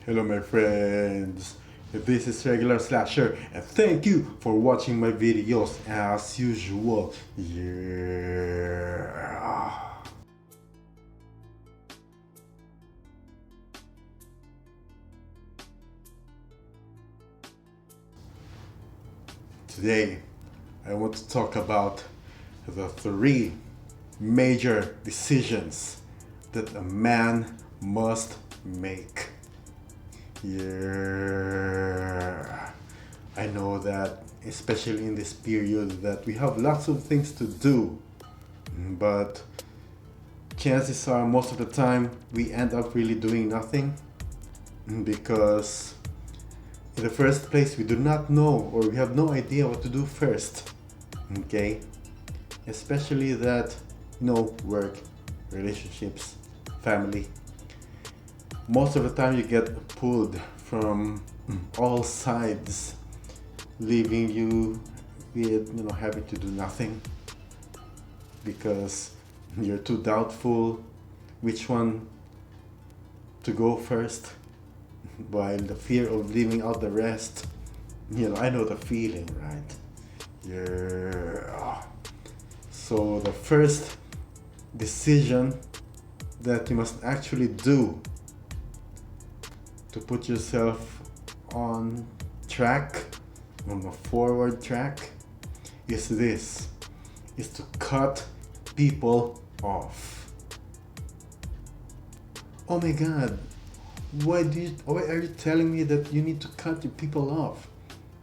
Hello my friends, this is Regular Slasher and thank you for watching my videos as usual. Yeah. Today I want to talk about the three major decisions that a man must make. Yeah, I know that especially in this period that we have lots of things to do, but chances are most of the time we end up really doing nothing because in the first place we do not know or we have no idea what to do first. Okay, especially that work, relationships, family, most of the time you get pulled from all sides, leaving you with having to do nothing because you're too doubtful which one to go first, while the fear of leaving out the rest, I know the feeling, right? Yeah. So the first decision that you must actually do to put yourself on track, on a forward track, is to cut people off. Oh my god, why are you telling me that you need to cut your people off?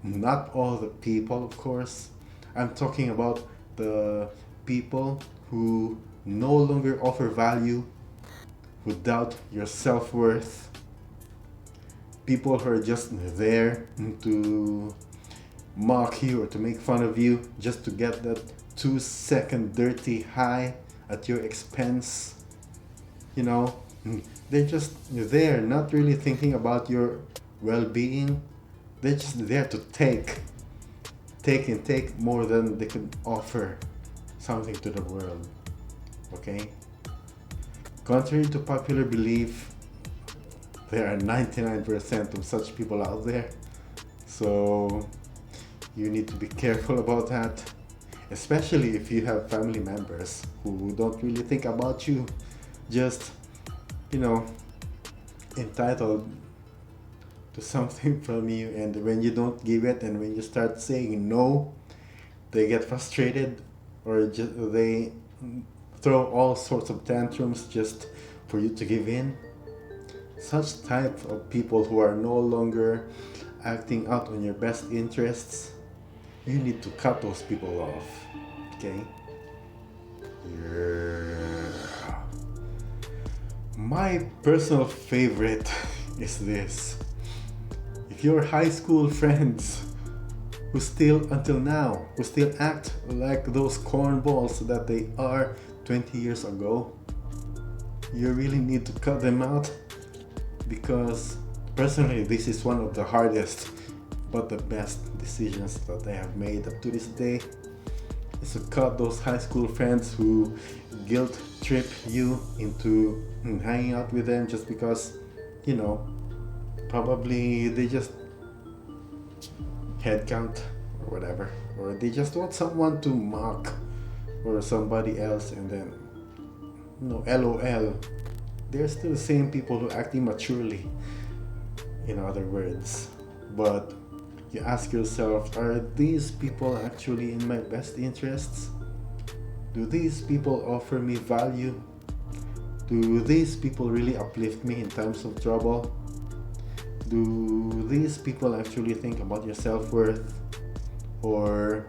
Not all the people, of course. I'm talking about the people who no longer offer value, who doubt your self-worth, people who are just there to mock you or to make fun of you just to get that 2-second dirty high at your expense. They're just there, not really thinking about your well-being. They're just there to take more than they can offer something to the world. Okay? Contrary to popular belief, there are 99% of such people out there. So you need to be careful about that, especially if you have family members who don't really think about you, just entitled to something from you, and when you don't give it and when you start saying no, they get frustrated or they throw all sorts of tantrums just for you to give in. Such type of people who are no longer acting out on your best interests, you need to cut those people off. Okay? Yeah. My personal favorite is this. If your high school friends who still act like those cornballs that they are 20 years ago, you really need to cut them out, because personally this is one of the hardest but the best decisions that I have made up to this day, is to cut those high school friends who guilt trip you into hanging out with them just because probably they just head count or whatever, or they just want someone to mock or somebody else, and then LOL, they're still the same people who act immaturely, in other words. But you ask yourself, are these people actually in my best interests? Do these people offer me value? Do these people really uplift me in times of trouble? Do these people actually think about your self-worth? Or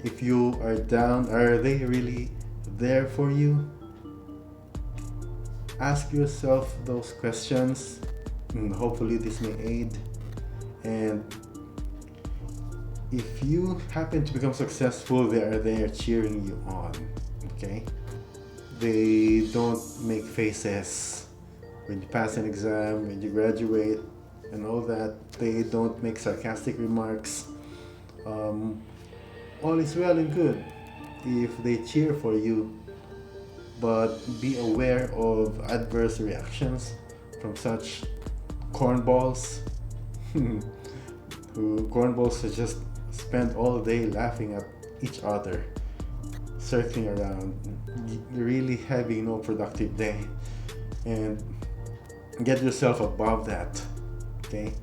if you are down, are they really there for you? Ask yourself those questions, and hopefully this may aid. And if you happen to become successful, they are there cheering you on. Okay? They don't make faces when you pass an exam, when you graduate, and all that. They don't make sarcastic remarks. All is well and good if they cheer for you, but be aware of adverse reactions from such cornballs who just spend all day laughing at each other, circling around, really having no productive day. And get yourself above that, okay?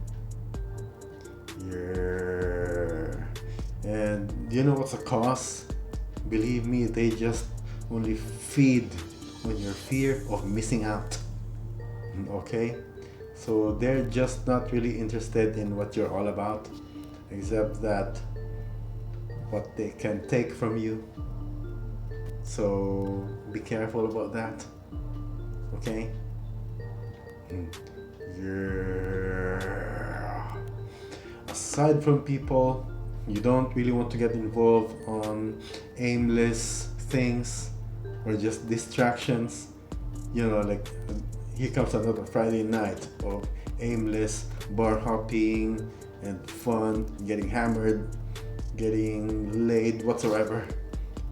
Yeah. And do you know what's the cause? Believe me, they just only feed on your fear of missing out, okay? So they're just not really interested in what you're all about, except that what they can take from you. So be careful about that, okay? Yeah. Aside from people, you don't really want to get involved on aimless things or just distractions. You know, like here comes another Friday night of aimless bar hopping and fun, getting hammered, getting laid, whatsoever,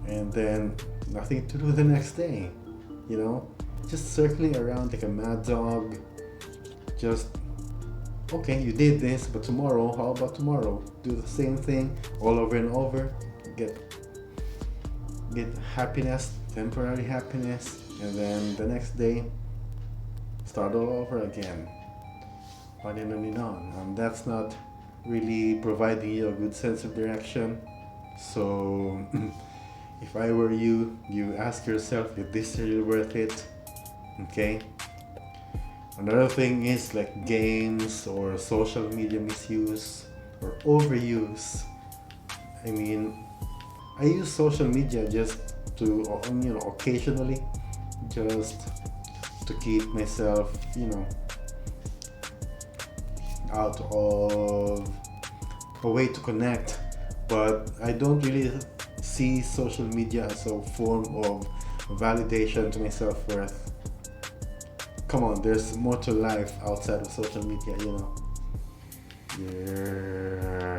and then nothing to do the next day. You know, just circling around like a mad dog. Just, okay, you did this, but tomorrow, how about tomorrow? Do the same thing all over and over. Get happiness, temporary happiness, and then the next day start all over again. On and on and on. That's not really providing you a good sense of direction. So if I were you, you ask yourself if this is really worth it. Okay? Another thing is like games or social media misuse or overuse. I mean, I use social media just to, occasionally, just to keep myself, out of a way to connect. But I don't really see social media as a form of validation to my self-worth. Come on, there's more to life outside of social media, Yeah.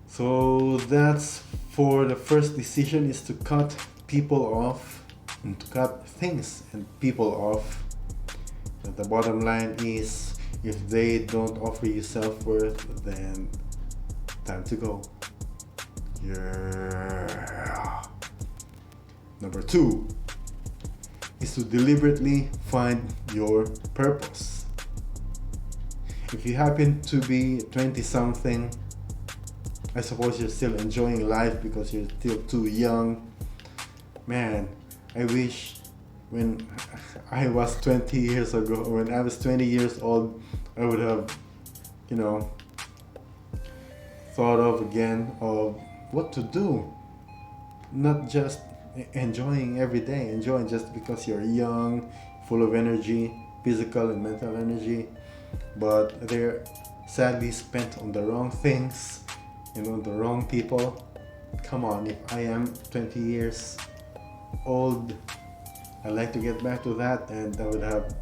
So that's for the first decision, is to cut people off and to cut things and people off. And the bottom line is, if they don't offer you self-worth, then time to go. Yeah. Number 2 is to deliberately find your purpose. If you happen to be 20-something, I suppose you're still enjoying life because you're still too young. Man, I wish when I was 20 years ago, when I was 20 years old, I would have, thought of what to do. Not just enjoying every day, enjoying just because you're young, full of energy, physical and mental energy, but they're sadly spent on the wrong things, the wrong people. Come on, if I am 20 years old, I'd like to get back to that, and I would have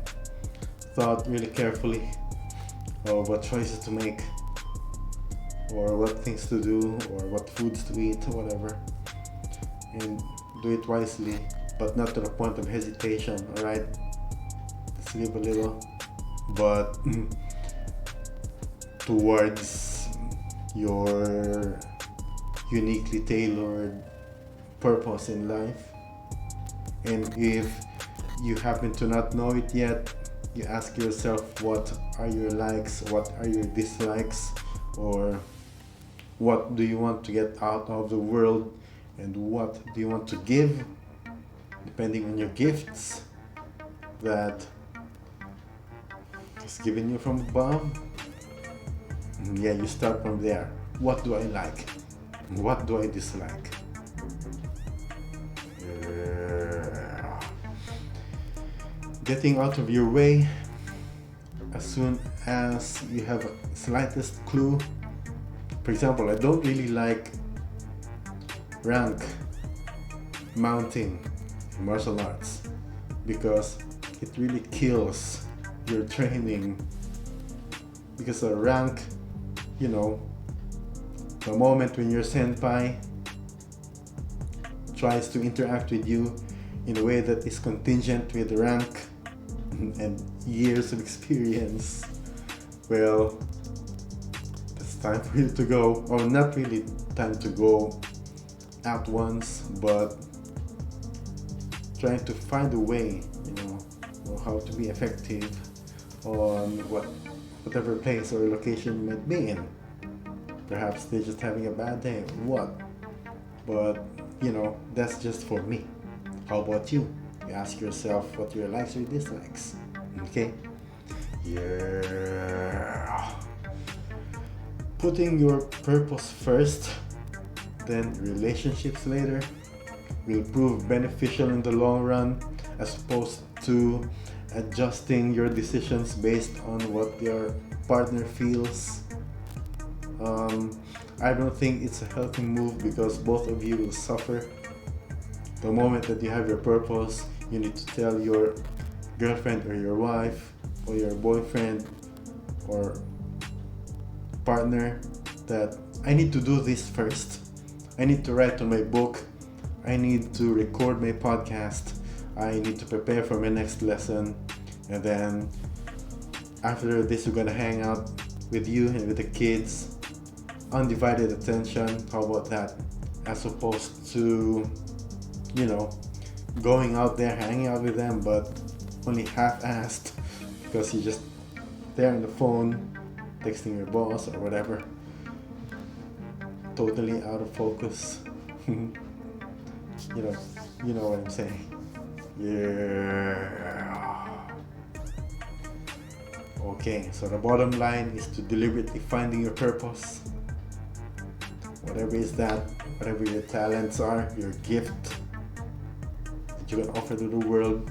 thought really carefully of what choices to make, or what things to do, or what foods to eat, or whatever, and do it wisely, but not to the point of hesitation. Alright, let's live a little, but towards your uniquely tailored purpose in life. And if you happen to not know it yet, you ask yourself, what are your likes, what are your dislikes, or what do you want to get out of the world, and what do you want to give, depending on your gifts that is given you from above. Yeah, you start from there. What do I like? What do I dislike? Getting out of your way as soon as you have a slightest clue. For example, I don't really like rank mounting in martial arts because it really kills your training. Because a rank, the moment when your senpai tries to interact with you in a way that is contingent with rank, and years of experience. Well, it's time for you to go, or not really time to go at once, but trying to find a way, or how to be effective on whatever place or location you might be in. Perhaps they're just having a bad day, what? But, that's just for me. How about you? You ask yourself what your likes or dislikes. Okay? Yeah. Putting your purpose first, then relationships later, will prove beneficial in the long run, as opposed to adjusting your decisions based on what your partner feels. I don't think it's a healthy move, because both of you will suffer. The moment that you have your purpose, you need to tell your girlfriend or your wife or your boyfriend or partner that I need to do this first. I need to write on my book. I need to record my podcast. I need to prepare for my next lesson. And then after this, we're gonna hang out with you and with the kids. Undivided attention. How about that? As opposed to, going out there, hanging out with them, but only half-assed because you're just there on the phone, texting your boss or whatever. Totally out of focus. You know what I'm saying. Yeah. Okay, so the bottom line is to deliberately finding your purpose. Whatever is that, whatever your talents are, your gift that you can offer to the world,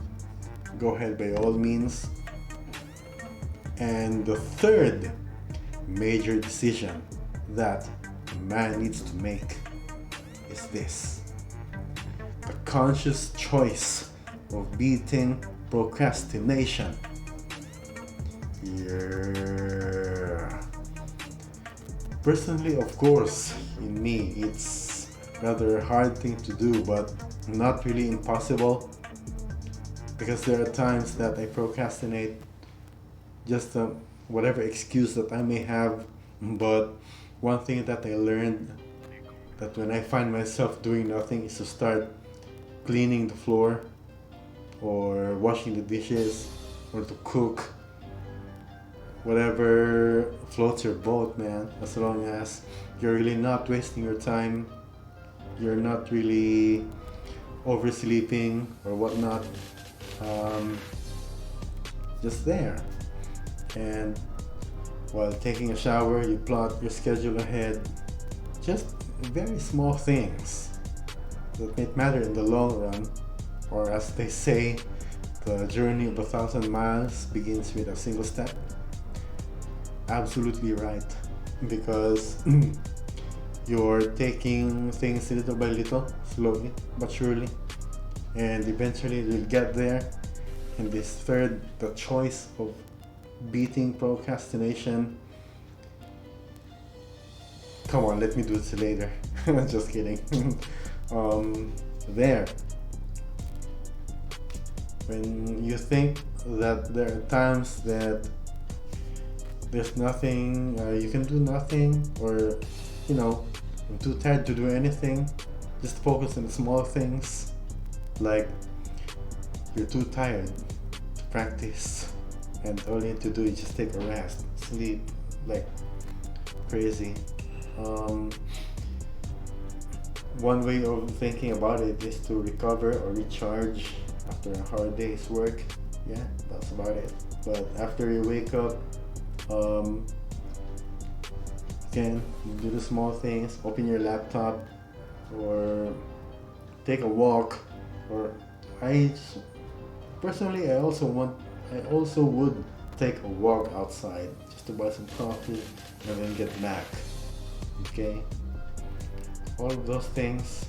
go ahead by all means. And the third major decision that a man needs to make is this: the conscious choice of beating procrastination. Yeah. Personally, of course, in me, it's rather a hard thing to do, but not really impossible, because there are times that I procrastinate, just whatever excuse that I may have. But one thing that I learned, that when I find myself doing nothing, is to start cleaning the floor or washing the dishes or to cook. Whatever floats your boat, man, as long as you're really not wasting your time, you're not really oversleeping or whatnot, just there. And while taking a shower, you plot your schedule ahead. Just very small things that may matter in the long run, or as they say, the journey of 1,000 miles begins with a single step. Absolutely right, because you're taking things little by little, slowly but surely, and eventually you'll get there. And this third, the choice of beating procrastination. Come on, let me do this later. Just kidding. There. When you think that there are times that there's nothing, you can do nothing, or I'm too tired to do anything, just focus on the small things, like you're too tired to practice and all you need to do is just take a rest, sleep like crazy. One way of thinking about it is to recover or recharge after a hard day's work. Yeah, that's about it. But after you wake up, again, do the small things, open your laptop or take a walk. Or I also would take a walk outside just to buy some coffee and then get back. Okay, all of those things.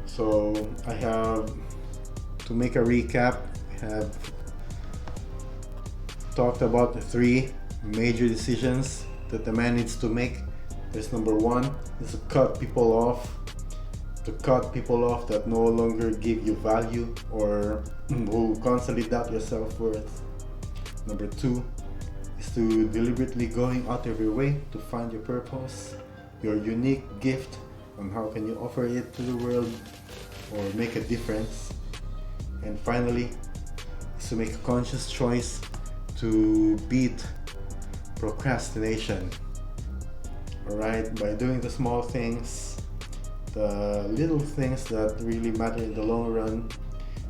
So I have to make a recap. I have talked about the 3 major decisions that the man needs to make. There's number 1 is to cut people off. to cut people off that no longer give you value or who constantly doubt your self-worth. Number 2 is to deliberately going out of your way to find your purpose, your unique gift, and how can you offer it to the world or make a difference. And finally, is to make a conscious choice to beat procrastination. Alright, by doing the small things, the little things that really matter in the long run.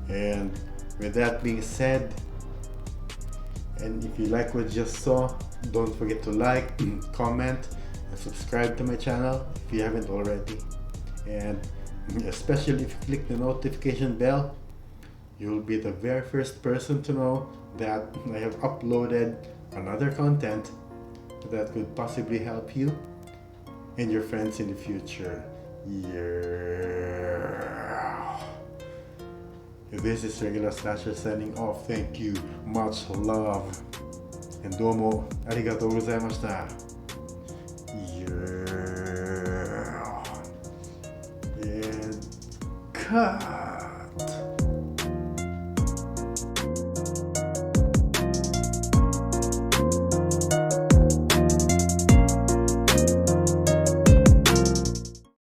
And with that being said, and if you like what you just saw, don't forget to like, comment, and subscribe to my channel if you haven't already. And especially if you click the notification bell, you'll be the very first person to know that I have uploaded another content that could possibly help you and your friends in the future. Yeah. This is Regular Slasher signing off. Thank you, much love, and どうもありがとうございました。Yeah. And cut.